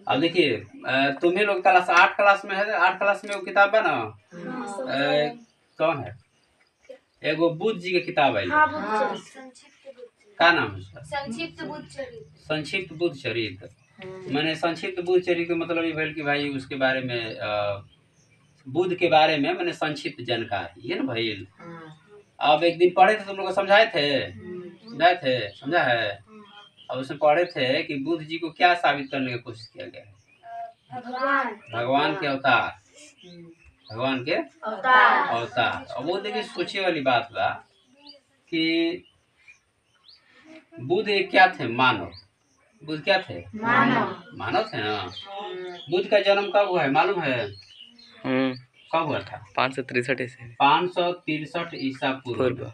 अब देखिए तुम्हें लोग क्लास 8 क्लास में है, 8 क्लास में वो किताब है ना, कौन है, एगो बुद्ध जी की किताब है, क्या नाम है उसका, संक्षिप्त बुद्ध चरित्र। मैंने संक्षिप्त बुद्ध चरित्र मतलब ये भेल कि भाई उसके बारे में बुद्ध के बारे में मैंने संक्षिप्त जानकारी है ना भाई। अब एक दिन पढ़े थे, तुम लोग को समझाए थे, समझा है। अब उसमें पढ़े थे कि बुद्ध जी को क्या साबित करने की कोशिश किया गया है, भगवान के अवतार, भगवान के अवतार। अब वो देखिए सोचे वाली बात बा कि बुद्ध एक क्या थे, मानव। बुद्ध क्या थे, मानव थे ना। बुद्ध का जन्म कब हुआ है मालूम है, कब हुआ था, 563 ईसा पूर्व।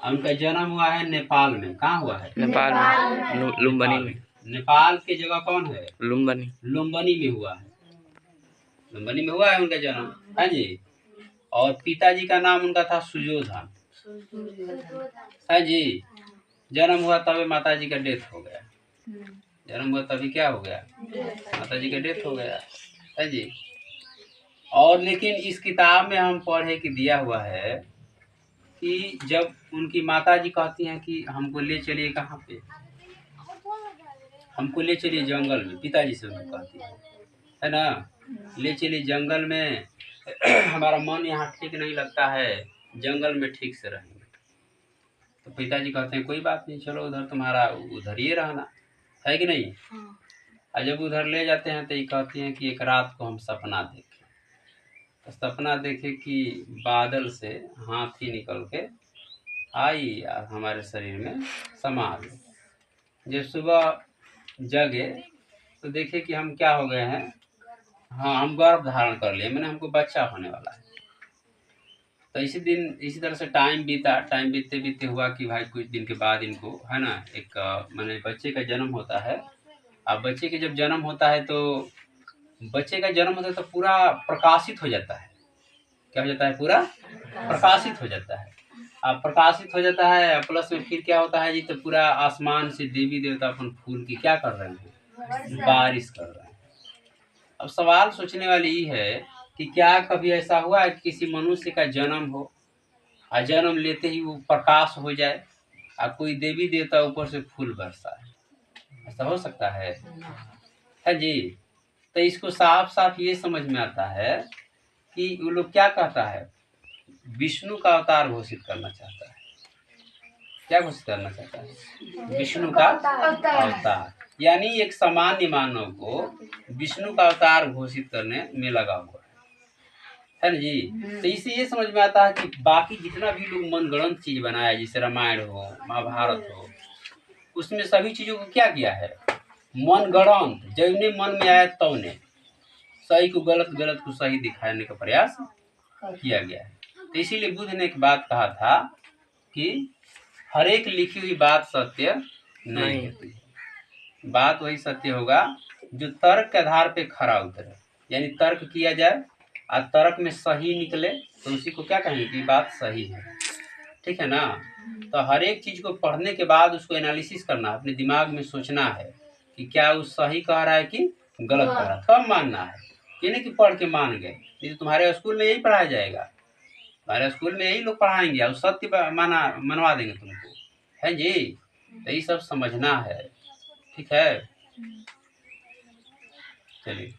उनका जन्म हुआ है नेपाल में। कहाँ हुआ है, नेपाल में, लुम्बिनी में। नेपाल की जगह कौन है, लुम्बिनी में हुआ है, लुम्बिनी में हुआ है उनका जन्म, है जी। और पिताजी का नाम उनका था सुयोधन, है जी। जन्म हुआ तभी माता जी का डेथ हो गया, जन्म हुआ तभी क्या हो गया, माता जी का डेथ हो गया, है जी। और लेकिन इस किताब में हम पढ़े कि दिया हुआ है कि जब उनकी माता जी कहती हैं कि हमको ले चलिए, कहाँ पे, हमको ले चलिए जंगल में, पिताजी से उनको कहती है ना, ले चलिए जंगल में, हमारा मन यहाँ ठीक नहीं लगता है, जंगल में ठीक से रहेंगे। तो पिताजी कहते हैं कोई बात नहीं, चलो उधर, तुम्हारा उधर ही रहना, है कि नहीं। और जब उधर ले जाते हैं तो ये कहती हैं कि एक रात को हम सपना देखे, तो सपना देखे कि बादल से हाथी निकल के आई और हमारे शरीर में समा गई। जब सुबह जगे तो देखे कि हम क्या हो गए हैं, हाँ हम गर्भ धारण कर लिए, मैंने हमको बच्चा होने वाला है। तो इसी दिन इसी तरह से टाइम बीता, टाइम बीतते बीतते हुआ कि भाई कुछ दिन के बाद इनको है ना एक मैंने बच्चे का जन्म होता है। अब बच्चे के जब जन्म होता है तो बच्चे का जन्म होता है तो पूरा प्रकाशित हो जाता है, क्या हो जाता है, पूरा प्रकाशित हो जाता है। अब प्रकाशित हो जाता है, प्लस में फिर क्या होता है जी, तो पूरा आसमान से देवी देवता अपन फूल की क्या कर रहे हैं, बारिश कर रहे हैं। अब सवाल सोचने वाली ये है कि क्या कभी ऐसा हुआ है कि किसी मनुष्य का जन्म हो और जन्म लेते ही वो प्रकाश हो जाए और कोई देवी देवता ऊपर से फूल बरसाए, ऐसा हो सकता है जी। तो इसको साफ साफ ये समझ में आता है कि वो लोग क्या कहता है, विष्णु का अवतार घोषित करना चाहता है। क्या घोषित करना चाहता है, विष्णु का अवतार, यानी एक सामान्य मानव को विष्णु का अवतार घोषित करने में लगा हुआ है ना जी। तो इससे ये समझ में आता है कि बाकी जितना भी लोग मनगढ़ंत चीज बनाया, जैसे रामायण हो, महाभारत हो, उसमें सभी चीजों को क्या किया है, मनगढ़ंत, जैने मन में आया तौने, सही को गलत, गलत को सही दिखाने का प्रयास किया गया है। तो इसीलिए बुद्ध ने एक बात कहा था कि हर एक लिखी हुई बात सत्य नहीं होती है, बात वही सत्य होगा जो तर्क के आधार पे खरा उतरे, यानी तर्क किया जाए और तर्क में सही निकले तो उसी को क्या कहेंगे कि बात सही है, ठीक है ना। तो हर एक चीज को पढ़ने के बाद उसको एनालिसिस करना, अपने दिमाग में सोचना है कि क्या वो सही कह रहा है कि गलत कह रहा है, तब मानना है। ये नहीं कि पढ़ के मान गए, नहीं तो तुम्हारे स्कूल में यही पढ़ाया जाएगा, हमारे स्कूल में यही लोग पढ़ाएंगे और सत्य मनवा देंगे तुमको, है जी। तो ये सब समझना है, ठीक है, चलिए।